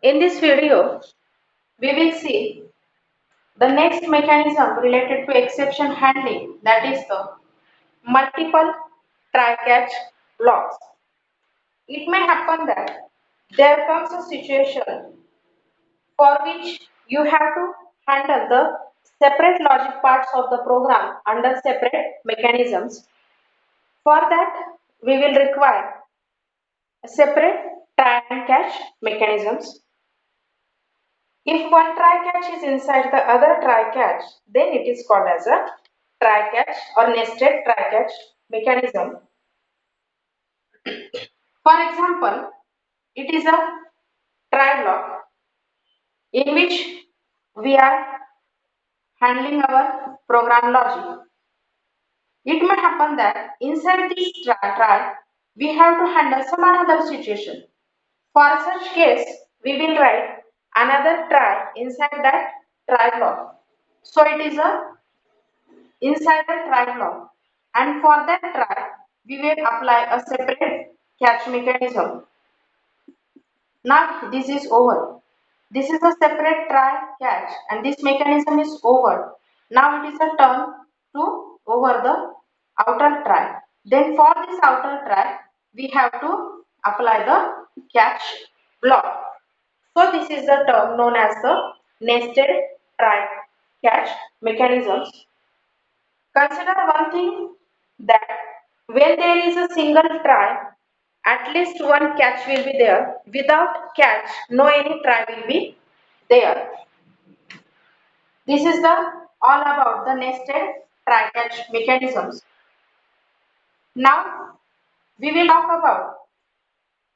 In this video, we will see the next mechanism related to exception handling, that is the multiple try-catch blocks. It may happen that there comes a situation for which you have to handle the separate logic parts of the program under separate mechanisms. For that, we will require a separate try and catch mechanisms. If one try catch is inside the other try catch, then it is called as a try catch or nested try catch mechanism. For example, it is a try block in which we are handling our program logic. It may happen that inside this try we have to handle some another situation. For such case, we will write another try inside that try block. So it is a inside the try block, and for that try we will apply a separate catch mechanism. Now this is over. This is a separate try catch and this mechanism is over. Now it is a turn to over the outer try. Then for this outer try we have to apply the catch block. So this is the term known as the nested try catch mechanisms. Consider one thing that when there is a single try, at least one catch will be there. Without catch, no any try will be there. This is the all about the nested try catch mechanisms. Now we will talk about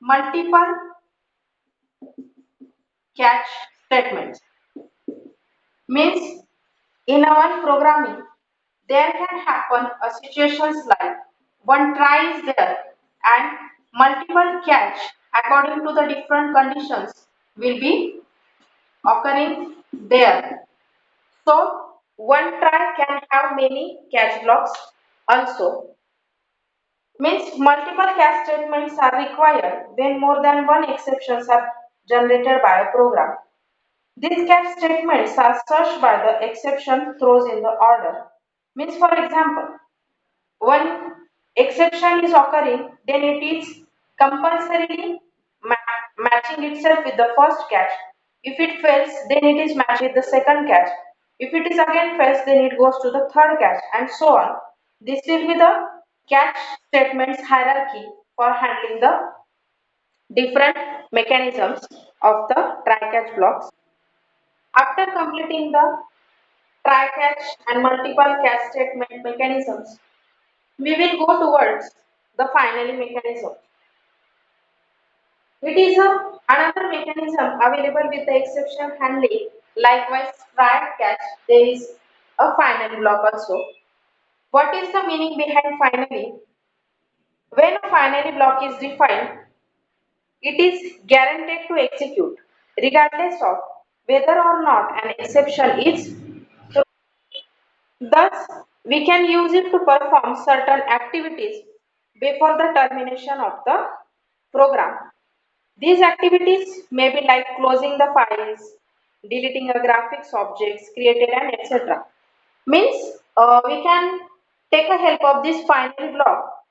multiple catch statements. Means in our programming there can happen a situations like one try is there and multiple catch according to the different conditions will be occurring there. So one try can have many catch blocks also. Means multiple catch statements are required when more than one exceptions are generated by a program. These catch statements are searched by the exception throws in the order. Means for example, when exception is occurring, then it is compulsorily matching itself with the first catch. If it fails, then it is matched with the second catch. If it is again fails, then it goes to the third catch and so on. This will be the catch statements hierarchy for handling the different mechanisms of the try-catch blocks. After completing the try-catch and multiple catch statement mechanisms, we will go towards the finally mechanism. It is another mechanism available with the exception handling. Likewise, try catch, there is a final block also. What is the meaning behind finally? When a finally block is defined, it is guaranteed to execute regardless of whether or not an exception is thrown. Thus, we can use it to perform certain activities before the termination of the program. These activities may be like closing the files, deleting a graphics objects created and etc. Means we can take a help of this final block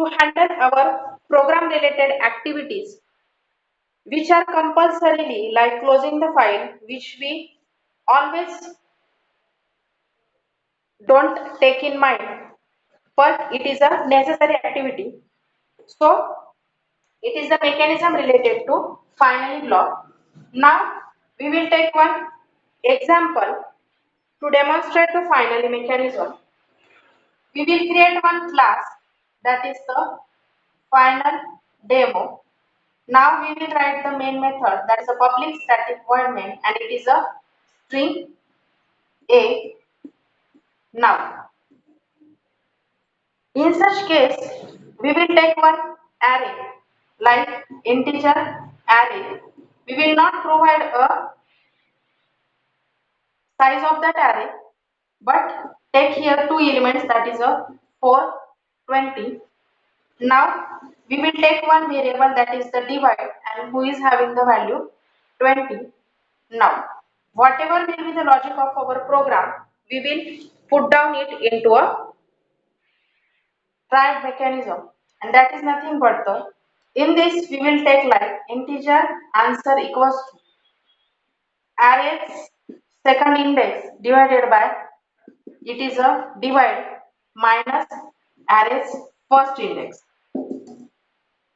to handle our program related activities which are compulsorily like closing the file which we always don't take in mind, but it is a necessary activity. So it is the mechanism related to finally block. Now we will take one example to demonstrate the finally mechanism. We will create one class that is the final demo. Now we will write the main method that is a public static void main and it is a string a. Now in such case we will take one array like integer array. We will not provide a size of that array but take here two elements that is a 420. Now we will take one variable that is the divide and who is having the value 20. Now, whatever will be the logic of our program, we will put down it into a try mechanism, and that is nothing but the, in this we will take like integer answer equals to array's second index divided by, it is a divide, minus array's first index.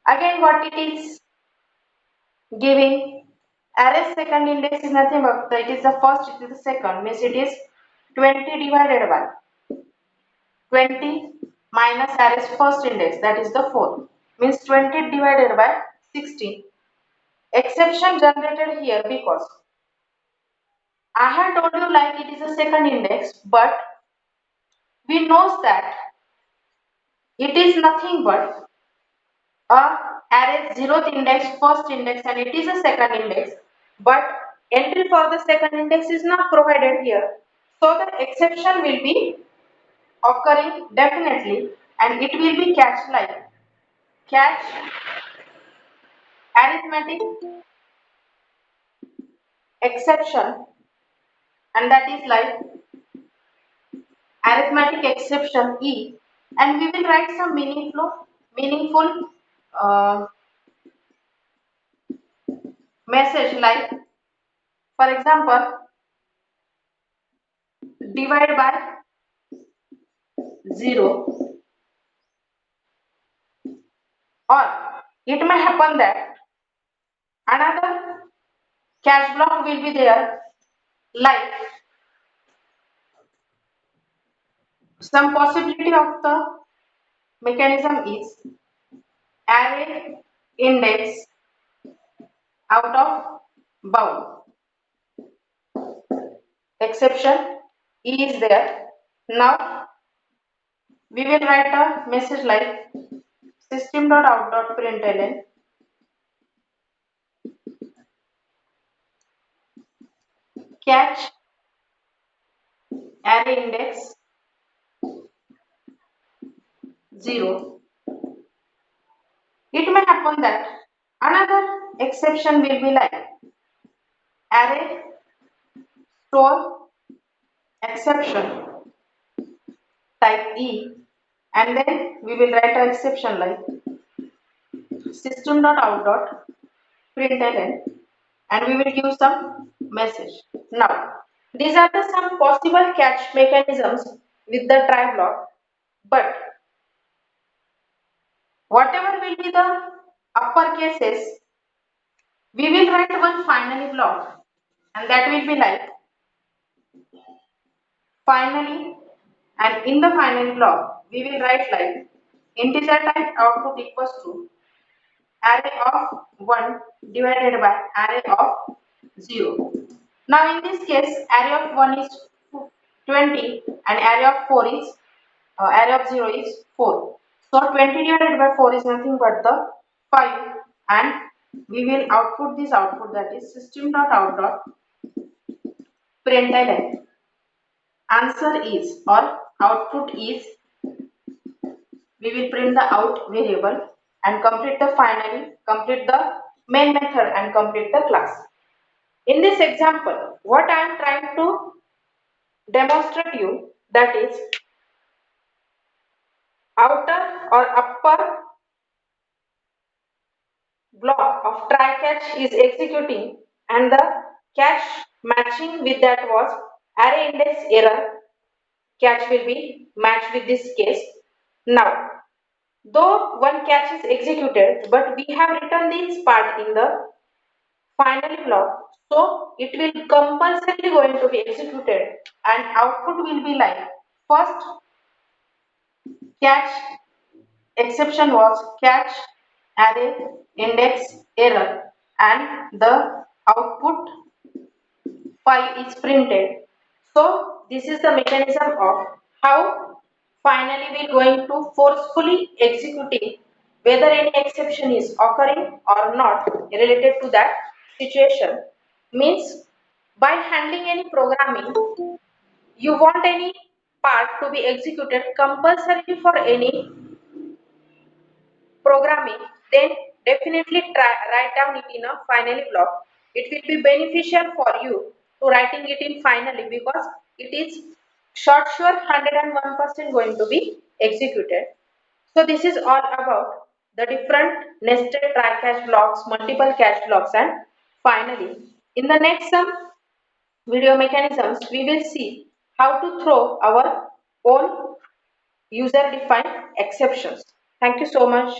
Again what it is giving, array's second index is nothing but it is the first, it is the second, means it is 20 divided by 20 minus array's first index, that is the 4, means 20 divided by 16. Exception generated here because I had told you like it is a second index, but we knows that it is nothing but a array zeroth index, first index, and it is a second index, but entry for the second index is not provided here. So the exception will be occurring definitely, and it will be catch like catch arithmetic exception, and that is like arithmetic exception E, and we will write some meaningful uh, message like, for example, divide by 0, or it may happen that another catch block will be there, like some possibility of the mechanism is array index out of bound, exception E is there. Now we will write a message like system.out.println catch array index 0. It may happen that another exception will be like array store exception type E, and then we will write an exception like system.out.println, and we will give some message. Now, these are the some possible catch mechanisms with the try block, but whatever will be the upper cases, we will write one finally block, and that will be like finally, and in the finally block we will write like integer type output equals to array of 1 divided by array of 0. Now in this case array of 1 is 20 and array of 4 is array of 0 is 4. So 20 divided by 4 is nothing but the 5, and we will output this output, that is system.out.println answer is, or output is, we will print the out variable and complete the finally, complete the main method and complete the class. In this example, what I am trying to demonstrate you, that is outer or upper block of try catch is executing, and the catch matching with that was array index error, catch will be matched with this case. Now though one catch is executed, but we have written this part in the final block, so it will compulsorily going to be executed, and output will be like first catch exception was catch array index error, and the output file is printed. So this is the mechanism of how finally we are going to forcefully executing whether any exception is occurring or not related to that situation. Means by handling any programming, you want any part to be executed compulsorily for any programming, then definitely try write down it in a finally block. it will be beneficial for you to writing it in finally, because it is short sure 101% going to be executed. So this is all about the different nested try catch blocks, multiple catch blocks, and finally in the next some video mechanisms we will see how to throw our own user defined exceptions. Thank you so much.